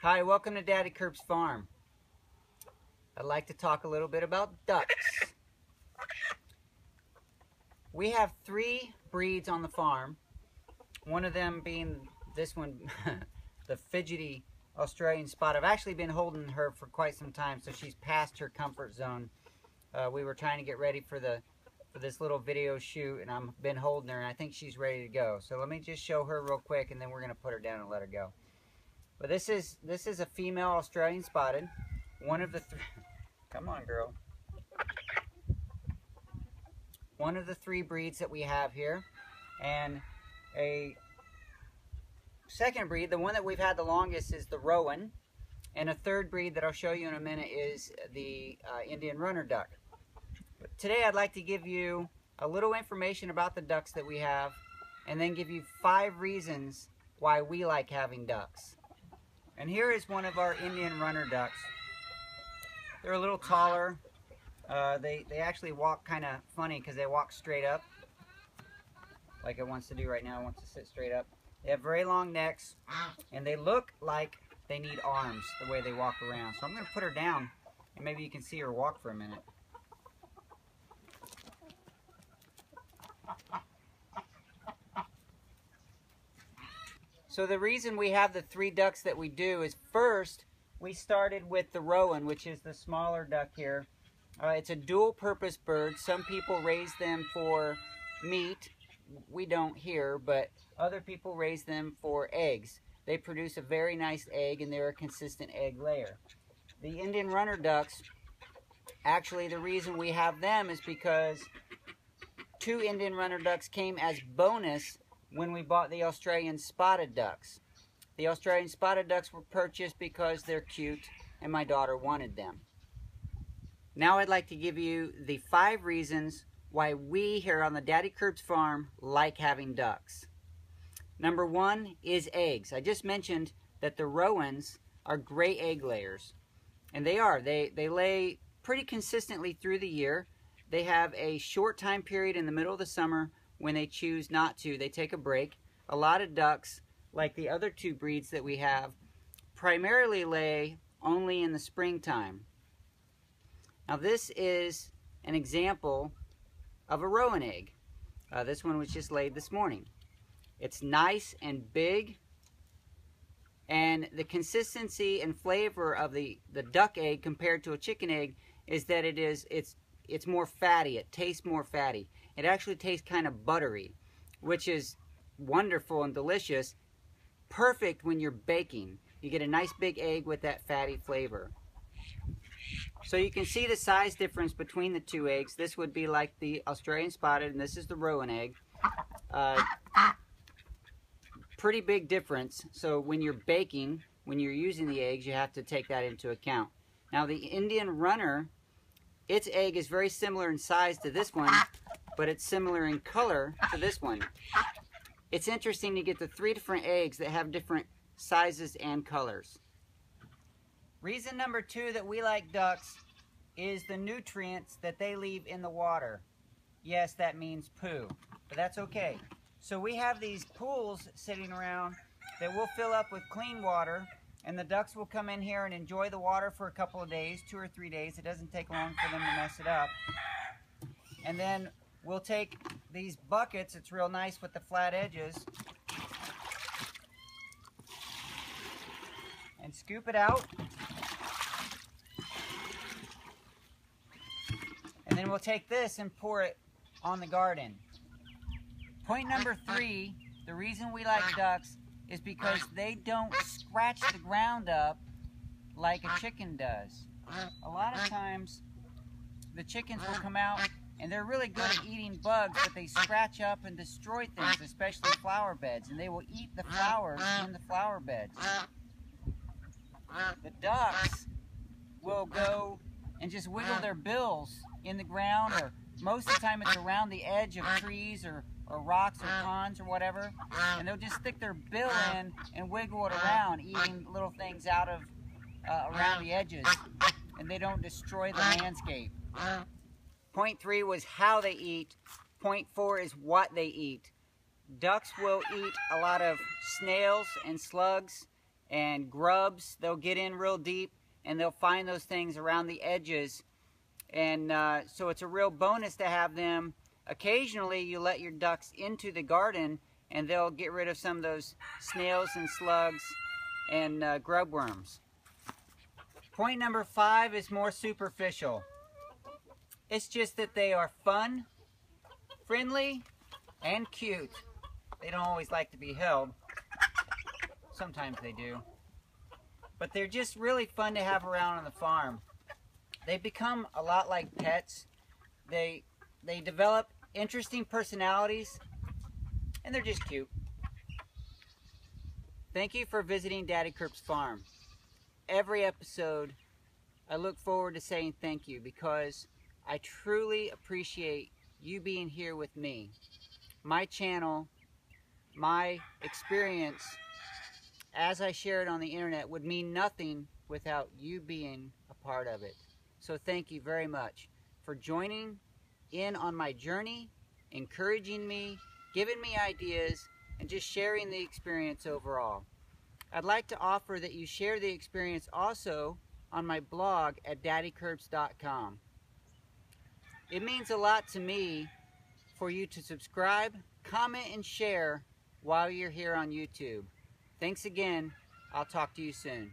Hi, welcome to Daddykirbs Farm. I'd like to talk a little bit about ducks. We have 3 breeds on the farm, one of them being this one, the fidgety Australian spot. I've actually been holding her for quite some time, so she's past her comfort zone. We were trying to get ready for this little video shoot, and I've been holding her, and I think she's ready to go. So let me just show her real quick, and then we're going to put her down and let her go. But this is a female Australian spotted, one of the 3. Come on, girl. One of the 3 breeds that we have here, and a second breed, the one that we've had the longest, is the rowan, and a third breed that I'll show you in a minute is the Indian runner duck. But today I'd like to give you a little information about the ducks that we have, and then give you 5 reasons why we like having ducks. And here is one of our Indian runner ducks. They're a little taller. They actually walk kind of funny because they walk straight up, like it wants to do right now. It wants to sit straight up. They have very long necks, and they look like they need arms the way they walk around. So I'm going to put her down, and maybe you can see her walk for a minute. So the reason we have the 3 ducks that we do is, first, we started with the rowan, which is the smaller duck here. It's a dual-purpose bird. Some people raise them for meat. We don't here, but other people raise them for eggs. They produce a very nice egg, and they're a consistent egg layer. The Indian runner ducks, actually the reason we have them is because 2 Indian runner ducks came as bonus when we bought the Australian spotted ducks. The Australian spotted ducks were purchased because they're cute and my daughter wanted them. Now I'd like to give you the 5 reasons why we here on the Daddykirbs farm like having ducks. Number 1 is eggs. I just mentioned that the rowans are great egg layers. And they are. They lay pretty consistently through the year. They have a short time period in the middle of the summer when they choose not to. They take a break. A lot of ducks, like the other 2 breeds that we have, primarily lay only in the springtime. Now this is an example of a rowan egg. This one was just laid this morning. It's nice and big, and the consistency and flavor of the duck egg compared to a chicken egg is that it's more fatty. It tastes more fatty. It actually tastes kind of buttery, which is wonderful and delicious. Perfect when you're baking. You get a nice big egg with that fatty flavor. So you can see the size difference between the 2 eggs. This would be like the Australian spotted, and this is the rowan egg. Pretty big difference. So when you're baking, when you're using the eggs, you have to take that into account. Now the Indian runner, its egg is very similar in size to this one, but it's similar in color to this one. It's interesting to get the 3 different eggs that have different sizes and colors. Reason number 2 that we like ducks is the nutrients that they leave in the water. Yes, that means poo, but that's okay. So we have these pools sitting around that we'll fill up with clean water, and the ducks will come in here and enjoy the water for a couple of days, 2 or 3 days. It doesn't take long for them to mess it up. And then we'll take these buckets, it's real nice with the flat edges, and scoop it out. And then we'll take this and pour it on the garden. Point number 3, the reason we like ducks is because they don't scratch the ground up like a chicken does. A lot of times the chickens will come out and they're really good at eating bugs, but they scratch up and destroy things, especially flower beds, and they will eat the flowers in the flower beds. The ducks will go and just wiggle their bills in the ground, or most of the time it's around the edge of trees or rocks or ponds or whatever, and they'll just stick their bill in and wiggle it around, eating little things out of around the edges, and they don't destroy the landscape. Point 3 was how they eat. Point 4 is what they eat. Ducks will eat a lot of snails and slugs and grubs. They'll get in real deep and they'll find those things around the edges. And so it's a real bonus to have them. Occasionally you let your ducks into the garden and they'll get rid of some of those snails and slugs and grub worms. Point number 5 is more superficial. It's just that they are fun, friendly, and cute. They don't always like to be held. Sometimes they do. But they're just really fun to have around on the farm. They become a lot like pets. They develop interesting personalities, and they're just cute. Thank you for visiting Daddykirbs Farm. Every episode, I look forward to saying thank you because I truly appreciate you being here with me. My channel, my experience, as I share it on the internet, would mean nothing without you being a part of it. So thank you very much for joining in on my journey, encouraging me, giving me ideas, and just sharing the experience overall. I'd like to offer that you share the experience also on my blog at daddykirbs.com. It means a lot to me for you to subscribe, comment, and share while you're here on YouTube. Thanks again. I'll talk to you soon.